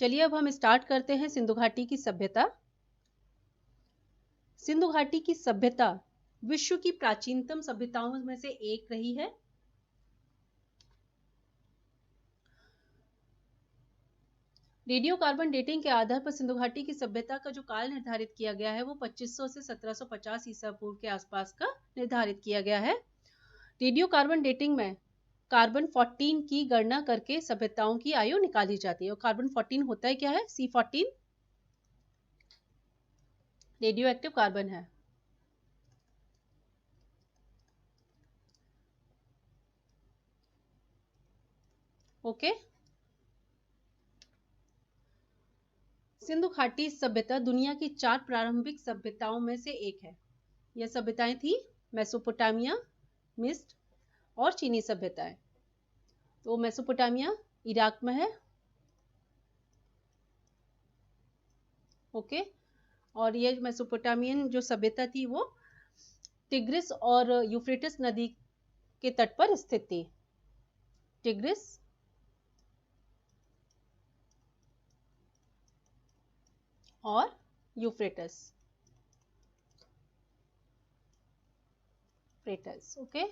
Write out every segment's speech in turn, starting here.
चलिए अब हम स्टार्ट करते हैं सिंधु घाटी की सभ्यता। सिंधु घाटी की सभ्यता विश्व की प्राचीनतम सभ्यताओं में से एक रही है। रेडियो कार्बन डेटिंग के आधार पर सिंधु घाटी की सभ्यता का जो काल निर्धारित किया गया है वो 2500 से 1750 ईसा पूर्व के आसपास का निर्धारित किया गया है। रेडियो कार्बन डेटिंग में कार्बन 14 की गणना करके सभ्यताओं की आयु निकाली जाती है। और कार्बन 14 होता है क्या है? C14 रेडियो एक्टिव कार्बन है। ओके। सिंधु घाटी सभ्यता दुनिया की 4 प्रारंभिक सभ्यताओं में से एक है। यह सभ्यताएं थी मेसोपोटामिया, मिस्र और चीनी सभ्यताएं। तो मेसोपोटामिया इराक में है। ओके। और ये मेसोपोटामियन जो सभ्यता थी वो टिग्रिस और यूफ्रेटिस नदी के तट पर स्थित थी। टिग्रिस और यूफ्रेटिस। ओके।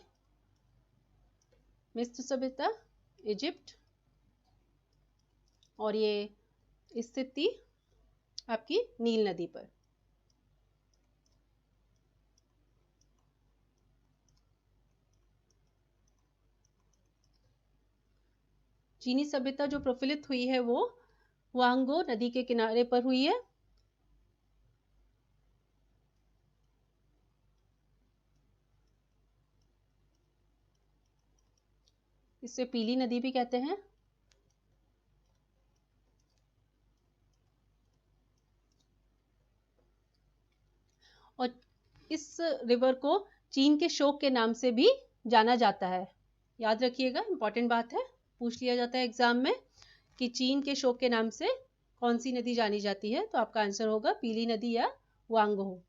मिस्र सभ्यता इजिप्ट, और ये स्थित थी आपकी नील नदी पर। चीनी सभ्यता जो प्रफुल्लित हुई है वो हुआंगो नदी के किनारे पर हुई है। इसे पीली नदी भी कहते हैं। और इस रिवर को चीन के शोक के नाम से भी जाना जाता है। याद रखिएगा, इंपॉर्टेंट बात है, पूछ लिया जाता है एग्जाम में कि चीन के शोक के नाम से कौन सी नदी जानी जाती है, तो आपका आंसर होगा पीली नदी या हुआंगो।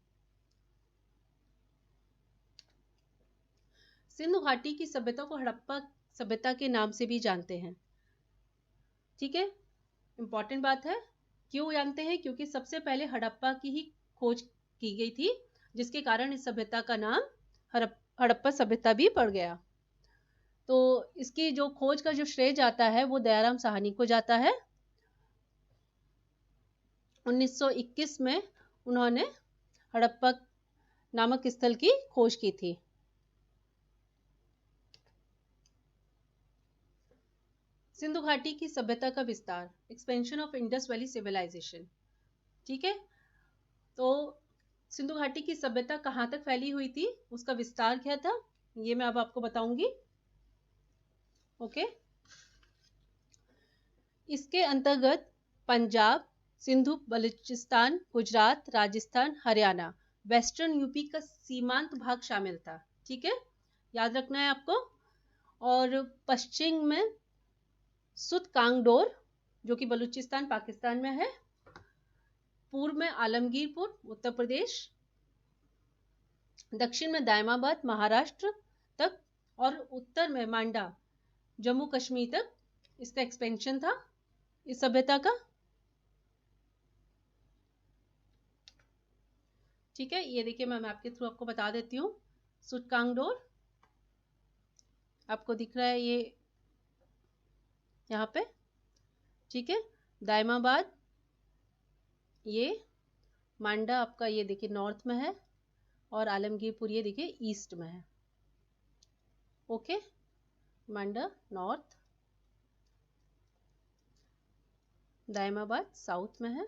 सिंधु घाटी की सभ्यता को हड़प्पा सभ्यता के नाम से भी जानते हैं। ठीक है, इंपॉर्टेंट बात है। क्यों जानते हैं? क्योंकि सबसे पहले हड़प्पा की ही खोज की गई थी, जिसके कारण इस सभ्यता का नाम हड़प्पा सभ्यता भी पड़ गया। तो इसकी जो खोज का जो श्रेय जाता है वो दयाराम साहनी को जाता है। 1921 में उन्होंने हड़प्पा नामक स्थल की खोज की थी। सिंधु घाटी की सभ्यता का विस्तार, expansion of Indus valley civilisation. ठीक है, तो सिंधु घाटी की सभ्यता कहाँ तक फैली हुई थी, उसका विस्तार क्या था, ये मैं अब आपको बताऊंगी। ओके। इसके अंतर्गत पंजाब, सिंधु बलूचिस्तान, गुजरात, राजस्थान, हरियाणा, वेस्टर्न यूपी का सीमांत भाग शामिल था। ठीक है, याद रखना है आपको। और पश्चिम में सुतकांगडोर जो कि बलूचिस्तान पाकिस्तान में है, पूर्व में आलमगीरपुर उत्तर प्रदेश, दक्षिण में दायमाबाद महाराष्ट्र तक, और उत्तर में मांडा जम्मू कश्मीर तक इसका एक्सपेंशन था इस सभ्यता का। ठीक है, ये देखिए मैं मैप के थ्रू आपको बता देती हूँ। सुतकांगडोर आपको दिख रहा है ये यहाँ पे। ठीक है, दायमाबाद, ये मांडा आपका ये देखिए नॉर्थ में है, और आलमगीरपुर ये देखिए ईस्ट में है। ओके, मांडा नॉर्थ, दायमाबाद साउथ में है,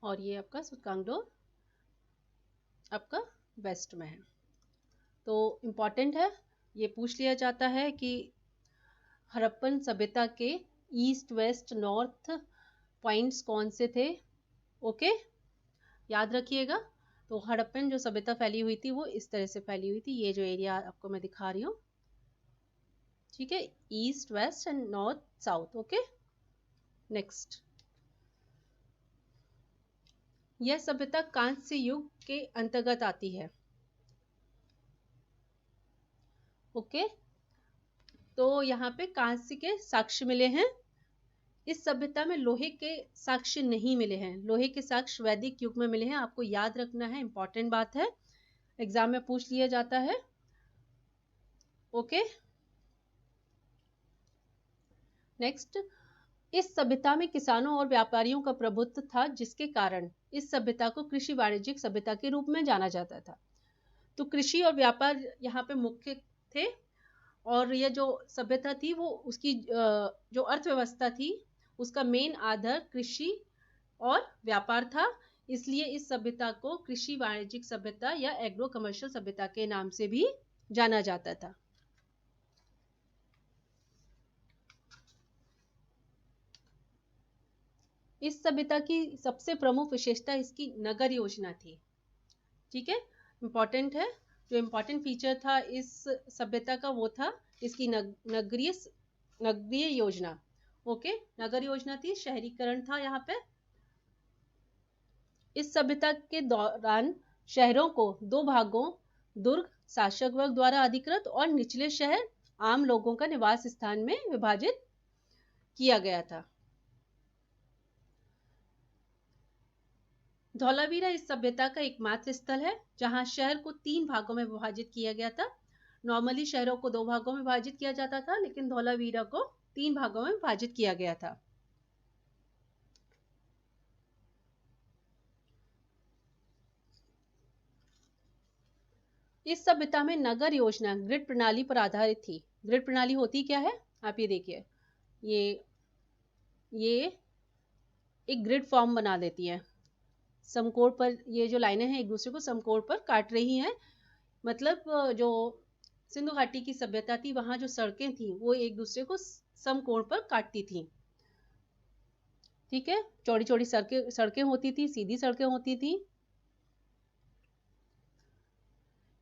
और ये आपका सुतकांगडोर आपका वेस्ट में है। तो इम्पॉर्टेंट है, ये पूछ लिया जाता है कि हड़प्पन सभ्यता के ईस्ट वेस्ट नॉर्थ पॉइंट्स कौन से थे। ओके, याद रखिएगा। तो हड़प्पन जो सभ्यता फैली हुई थी वो इस तरह से फैली हुई थी, ये जो एरिया आपको मैं दिखा रही हूँ। ठीक है, east west and north south. Okay, next, यह सभ्यता कांस्य युग के अंतर्गत आती है। ओके, तो यहाँ पे कांस्य के साक्ष्य मिले हैं। इस सभ्यता में लोहे के साक्ष्य नहीं मिले हैं। लोहे के साक्ष्य वैदिक युग में मिले हैं, आपको याद रखना है, इंपॉर्टेंट बात है, एग्जाम में पूछ लिया जाता है। ओके, नेक्स्ट, इस सभ्यता में किसानों और व्यापारियों का प्रभुत्व था, जिसके कारण इस सभ्यता को कृषि वाणिज्यिक सभ्यता के रूप में जाना जाता था। तो कृषि और व्यापार यहाँ पे मुख्य थे, और यह जो सभ्यता थी वो उसकी जो अर्थव्यवस्था थी उसका मेन आधार कृषि और व्यापार था। इसलिए इस सभ्यता को कृषि वाणिज्यिक सभ्यता या एग्रो कमर्शियल सभ्यता के नाम से भी जाना जाता था। इस सभ्यता की सबसे प्रमुख विशेषता इसकी नगर योजना थी। ठीक है, इंपॉर्टेंट है, जो इंपॉर्टेंट फीचर था इस सभ्यता का वो था इसकी नगरीय योजना। ओके, नगर योजना थी, शहरीकरण था यहाँ पे। इस सभ्यता के दौरान शहरों को दो भागों, दुर्ग शासक वर्ग द्वारा अधिकृत और निचले शहर आम लोगों का निवास स्थान में विभाजित किया गया था। धौलावीरा इस सभ्यता का एकमात्र स्थल है जहां शहर को 3 भागों में विभाजित किया गया था। नॉर्मली शहरों को 2 भागों में विभाजित किया जाता था, लेकिन धौलावीरा को 3 भागों में विभाजित किया गया था। इस सभ्यता में नगर योजना ग्रिड प्रणाली पर आधारित थी। ग्रिड प्रणाली होती क्या है, आप ये देखिए, ये एक ग्रिड फॉर्म बना देती है। समकोण पर ये जो लाइनें हैं एक दूसरे को समकोण पर काट रही हैं। मतलब जो सिंधु घाटी की सभ्यता थी वहां जो सड़कें थी वो एक दूसरे को समकोण पर काटती थी। ठीक है, चौड़ी चौड़ी सड़कें होती थी, सीधी सड़कें होती थी।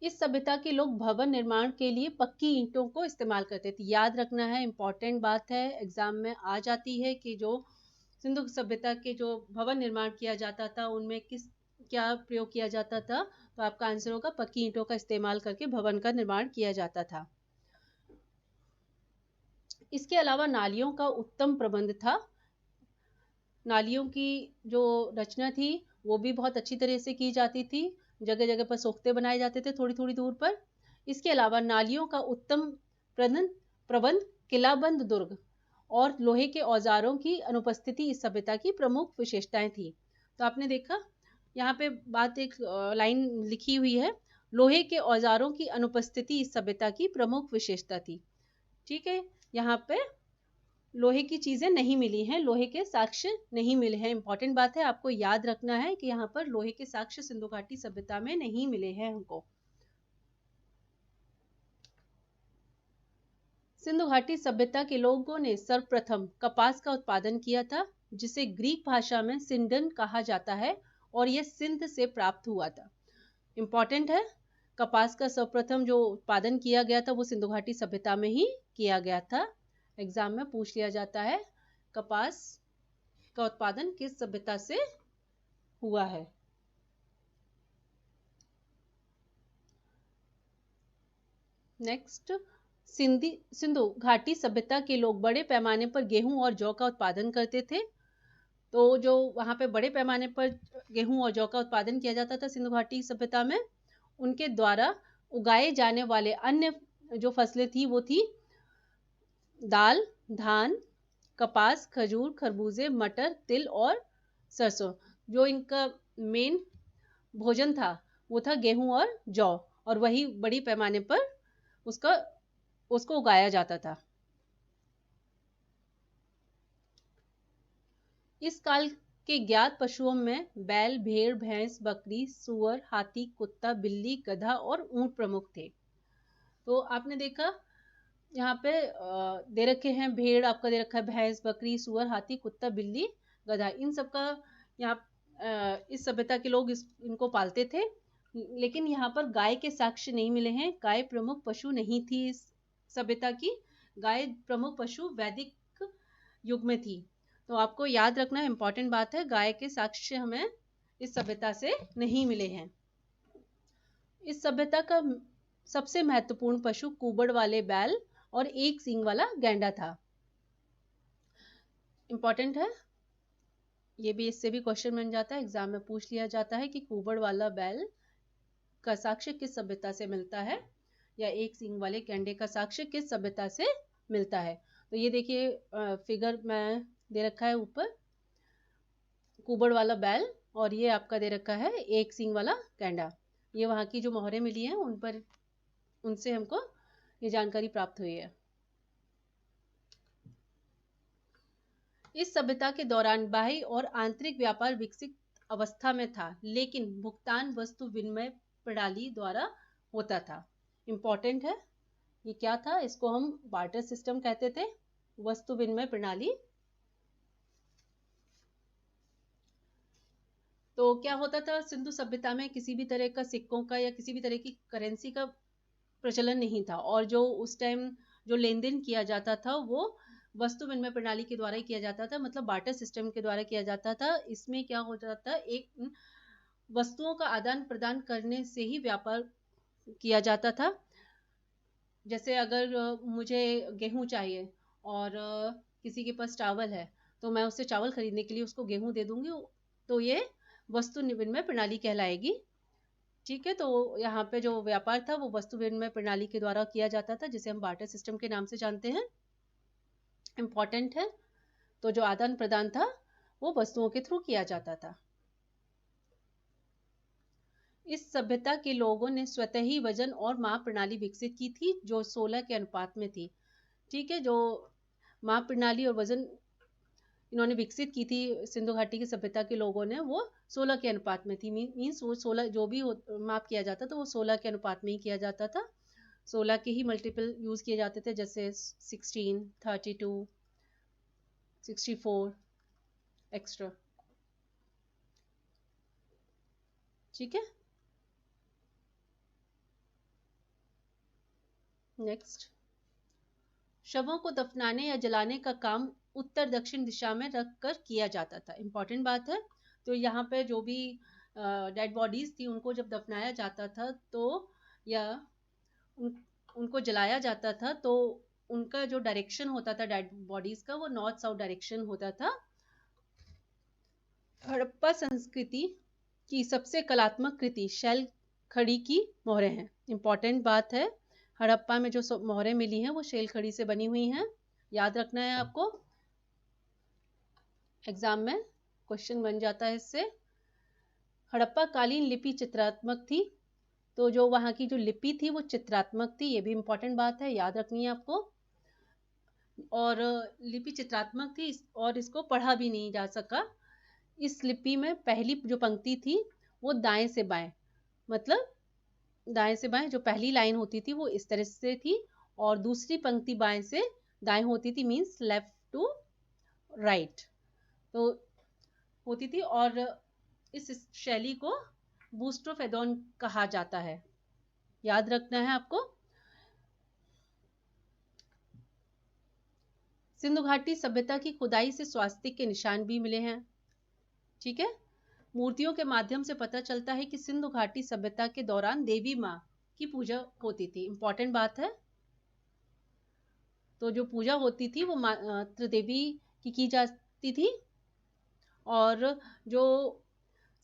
इस सभ्यता के लोग भवन निर्माण के लिए पक्की ईंटों को इस्तेमाल करते थे। याद रखना है, इंपॉर्टेंट बात है, एग्जाम में आ जाती है कि जो सिंधु सभ्यता के जो भवन निर्माण किया जाता था उनमें क्या प्रयोग किया जाता था, तो आपका आंसर होगा पक्की ईंटों का इस्तेमाल करके भवन का निर्माण किया जाता था। इसके अलावा नालियों का उत्तम प्रबंध था। नालियों की जो रचना थी वो भी बहुत अच्छी तरह से की जाती थी। जगह जगह पर सोख्ते बनाए जाते थे थोड़ी थोड़ी दूर पर। इसके अलावा नालियों का उत्तम प्रबंध, किलाबंद दुर्ग और लोहे के औजारों की अनुपस्थिति इस सभ्यता की प्रमुख विशेषताएं थी। तो आपने देखा यहाँ पे बात, एक लाइन लिखी हुई है, लोहे के औजारों की अनुपस्थिति इस सभ्यता की प्रमुख विशेषता थी। ठीक है, यहाँ पे लोहे की चीजें नहीं मिली हैं, लोहे के साक्ष्य नहीं मिले हैं। इंपॉर्टेंट बात है, आपको याद रखना है कि यहाँ पर लोहे के साक्ष्य सिंधु घाटी सभ्यता में नहीं मिले हैं हमको। सिंधु घाटी सभ्यता के लोगों ने सर्वप्रथम कपास का उत्पादन किया था, जिसे ग्रीक भाषा में सिंडन कहा जाता है, और यह सिंध से प्राप्त हुआ था। इंपॉर्टेंट है, कपास का सर्वप्रथम जो उत्पादन किया गया था वो सिंधु घाटी सभ्यता में ही किया गया था। एग्जाम में पूछ लिया जाता है कपास का उत्पादन किस सभ्यता से हुआ है। नेक्स्ट, सिंधु घाटी सभ्यता के लोग बड़े पैमाने पर गेहूं और जौ का उत्पादन करते थे। तो जो वहां पे बड़े पैमाने पर गेहूं और जौ का उत्पादन किया जाता था सिंधु घाटी सभ्यता में, उनके द्वारा उगाए जाने वाले अन्य जो फसलें थी वो थी दाल, धान, कपास, खजूर, खरबूजे, मटर, तिल और सरसों। जो इनका मेन भोजन था वो था गेहूं और जौ, और वही बड़ी पैमाने पर उसको उगाया जाता था। इस काल के ज्ञात पशुओं में बैल, भेड़, भैंस, बकरी, सूअर, हाथी, कुत्ता, बिल्ली, गधा और ऊंट प्रमुख थे। तो आपने देखा यहाँ पे दे रखे हैं, भेड़ आपका दे रखा है, भैंस, बकरी, सूअर, हाथी, कुत्ता, बिल्ली, गधा, इन सब का यहाँ इस सभ्यता के लोग इनको पालते थे। लेकिन यहाँ पर गाय के साक्ष्य नहीं मिले हैं। गाय प्रमुख पशु नहीं थी इस सभ्यता की। गाय प्रमुख पशु वैदिक युग में थी। तो आपको याद रखना, इंपॉर्टेंट बात है, गाय के साक्ष्य हमें इस सभ्यता से नहीं मिले हैं। इस सभ्यता का सबसे महत्वपूर्ण पशु कुबड़ वाले बैल और एक सींग वाला गैंडा था। इंपॉर्टेंट है, ये भी, इससे भी क्वेश्चन बन जाता है, एग्जाम में पूछ लिया जाता है कि कुबड़ वाला बैल का साक्ष्य किस सभ्यता से मिलता है, या एक सींग वाले गैंडे का साक्ष्य किस सभ्यता से मिलता है। तो ये देखिए फिगर में दे रखा है ऊपर कुबड़ वाला बैल, और ये आपका दे रखा है एक सींग वाला गैंडा। ये वहाँ की जो मोहरें मिली हैं उन पर, उनसे हमको ये जानकारी प्राप्त हुई है। इस सभ्यता के दौरान बाह्य और आंतरिक व्यापार विकसित अवस्था में था, लेकिन भुगतान वस्तु विनिमय प्रणाली द्वारा होता था। इंपॉर्टेंट है, ये क्या था, इसको हम बार्टर सिस्टम कहते थे, वस्तु विनिमय प्रणाली। तो क्या होता था, सिंधु सभ्यता में किसी भी तरह का सिक्कों का या किसी भी तरह की करेंसी का प्रचलन नहीं था, और जो उस टाइम जो लेन देन किया जाता था वो वस्तु विनिमय प्रणाली के द्वारा ही किया जाता था, मतलब बार्टर सिस्टम के द्वारा किया जाता था। इसमें क्या होता था, एक वस्तुओं का आदान प्रदान करने से ही व्यापार किया जाता था। जैसे अगर मुझे गेहूं चाहिए और किसी के पास चावल है, तो मैं उससे चावल खरीदने के लिए उसको गेहूं दे दूंगी, तो ये वस्तु विनिमय प्रणाली कहलाएगी। ठीक है, तो यहाँ पे जो व्यापार था वो वस्तु विनिमय प्रणाली के द्वारा किया जाता था, जिसे हम बार्टर सिस्टम के नाम से जानते हैं। इंपॉर्टेंट है, तो जो आदान प्रदान था वो वस्तुओं के थ्रू किया जाता था। इस सभ्यता के लोगों ने स्वतः ही वजन और माप प्रणाली विकसित की थी, जो 16 के अनुपात में थी। ठीक है, जो माप प्रणाली और वजन इन्होंने विकसित की थी सिंधु घाटी की सभ्यता के लोगों ने, वो 16 के अनुपात में थी। मीन्स वो 16 जो भी माप किया जाता था वो 16 के अनुपात में ही किया जाता था। 16 के ही मल्टीपल यूज किए जाते थे, जैसे 16, 32, 64 एक्स्ट्रा। ठीक है, नेक्स्ट, शवों को दफनाने या जलाने का काम उत्तर दक्षिण दिशा में रखकर किया जाता था। इंपॉर्टेंट बात है, तो यहाँ पे जो भी डेड बॉडीज थी उनको जब दफनाया जाता था तो, या उनको जलाया जाता था, तो उनका जो डायरेक्शन होता था डेड बॉडीज का, वो नॉर्थ साउथ डायरेक्शन होता था। हड़प्पा संस्कृति की सबसे कलात्मक कृति शैल खड़ी की मोहरें हैं। इंपॉर्टेंट बात है, हड़प्पा में जो मोहरें मिली हैं वो शैल खड़ी से बनी हुई हैं, याद रखना है आपको, एग्जाम में क्वेश्चन बन जाता है इससे। हड़प्पा कालीन लिपि चित्रात्मक थी, तो जो वहाँ की जो लिपि थी वो चित्रात्मक थी, ये भी इंपॉर्टेंट बात है, याद रखनी है आपको। और लिपि चित्रात्मक थी और इसको पढ़ा भी नहीं जा सका। इस लिपि में पहली जो पंक्ति थी वो दाएं से बाएं, मतलब दाएं से बाएं जो पहली लाइन होती थी वो इस तरह से थी, और दूसरी पंक्ति बाएं से दाएं होती थी, मींस लेफ्ट टू राइट तो होती थी। और इस शैली को बूस्ट्रोफेडोन कहा जाता है, याद रखना है आपको। सिंधु घाटी सभ्यता की खुदाई से स्वास्तिक के निशान भी मिले हैं। ठीक है, मूर्तियों के माध्यम से पता चलता है कि सिंधु घाटी सभ्यता के दौरान देवी माँ की पूजा होती थी। इंपॉर्टेंट बात है, तो जो पूजा होती थी वो मातृ देवी की जाती थी, और जो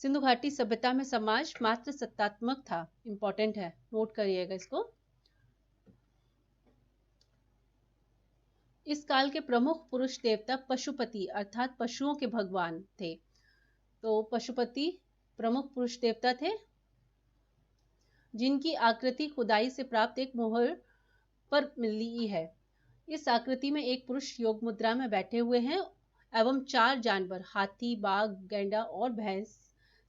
सिंधु घाटी सभ्यता में समाज मात्र सत्तात्मक था। इंपॉर्टेंट है, नोट करिएगा इसको। इस काल के प्रमुख पुरुष देवता पशुपति अर्थात पशुओं के भगवान थे। तो पशुपति प्रमुख पुरुष देवता थे, जिनकी आकृति खुदाई से प्राप्त एक मोहर पर मिली है। इस आकृति में एक पुरुष योग मुद्रा में बैठे हुए हैं एवं 4 जानवर हाथी, बाघ, गैंडा और भैंस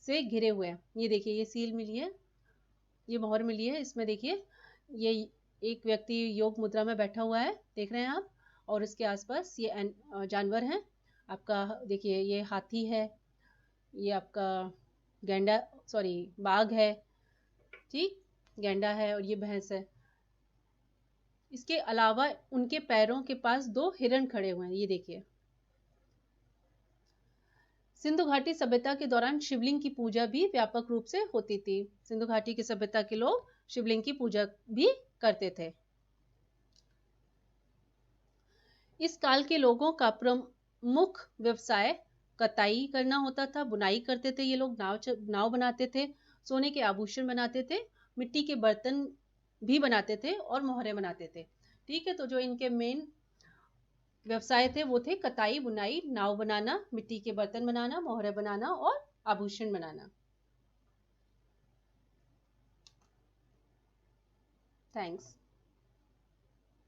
से घिरे हुए हैं। ये देखिए, ये सील मिली है, ये मोहर मिली है, इसमें देखिए ये एक व्यक्ति योग मुद्रा में बैठा हुआ है, देख रहे हैं आप, और इसके आसपास ये जानवर हैं। आपका देखिए ये हाथी है, ये आपका गैंडा, सॉरी बाघ है, ठीक, गैंडा है, और ये भैंस है। इसके अलावा उनके पैरों के पास 2 हिरण खड़े हुए हैं, ये देखिए। सिंधु घाटी सभ्यता के दौरान शिवलिंग की पूजा भी व्यापक रूप से होती थी। सिंधु घाटी की सभ्यता के लोग शिवलिंग की पूजा भी करते थे। इस काल के लोगों का प्रमुख व्यवसाय कताई करना होता था, बुनाई करते थे ये लोग, नाव बनाते थे, सोने के आभूषण बनाते थे, मिट्टी के बर्तन भी बनाते थे और मोहरे बनाते थे। ठीक है, तो जो इनके मेन व्यवसाय थे वो थे कताई, बुनाई, नाव बनाना, मिट्टी के बर्तन बनाना, मोहरे बनाना और आभूषण बनाना। थैंक्स।